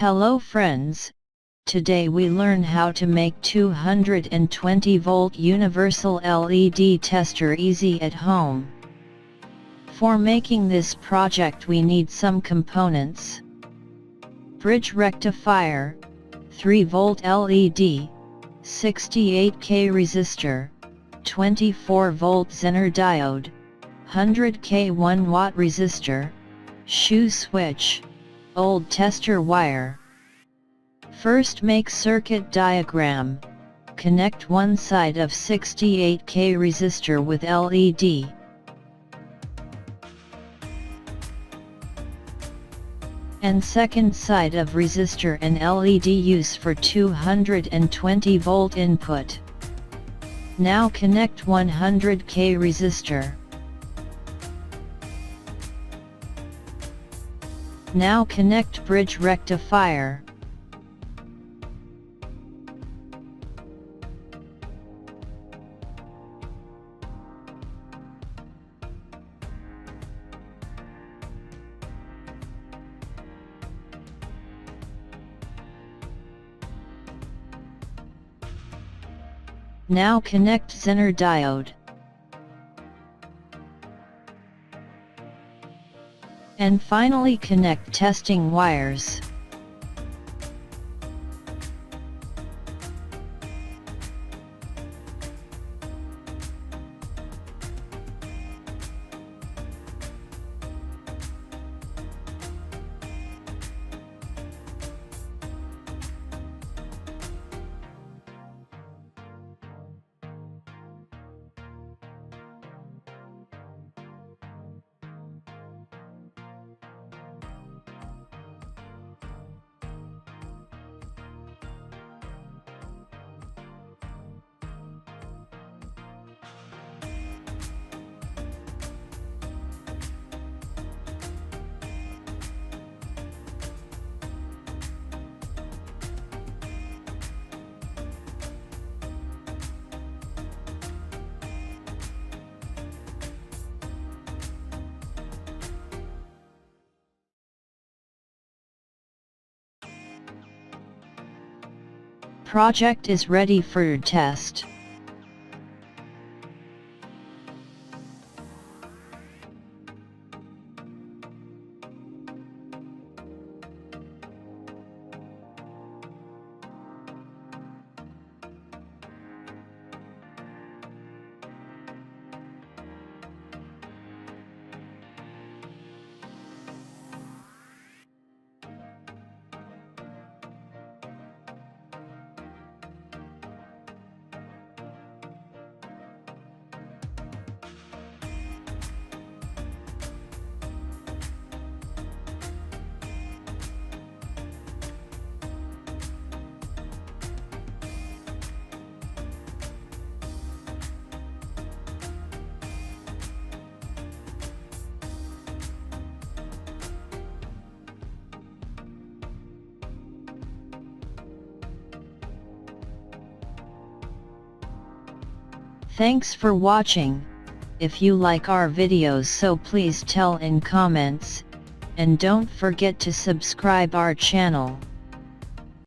Hello friends, today we learn how to make 220 volt universal LED tester easy at home. For making this project we need some components. Bridge rectifier, 3 volt LED, 68K resistor, 24 volt Zener diode, 100K 1 watt resistor, shoe switch, old tester wire. First make circuit diagram. Connect one side of 68K resistor with LED. And second side of resistor and LED use for 220 volt input. Now connect 100K resistor. Now connect bridge rectifier. Now connect Zener diode. And finally connect testing wires. Project is ready for test. Thanks for watching. If you like our videos, so please tell in comments, and don't forget to subscribe our channel.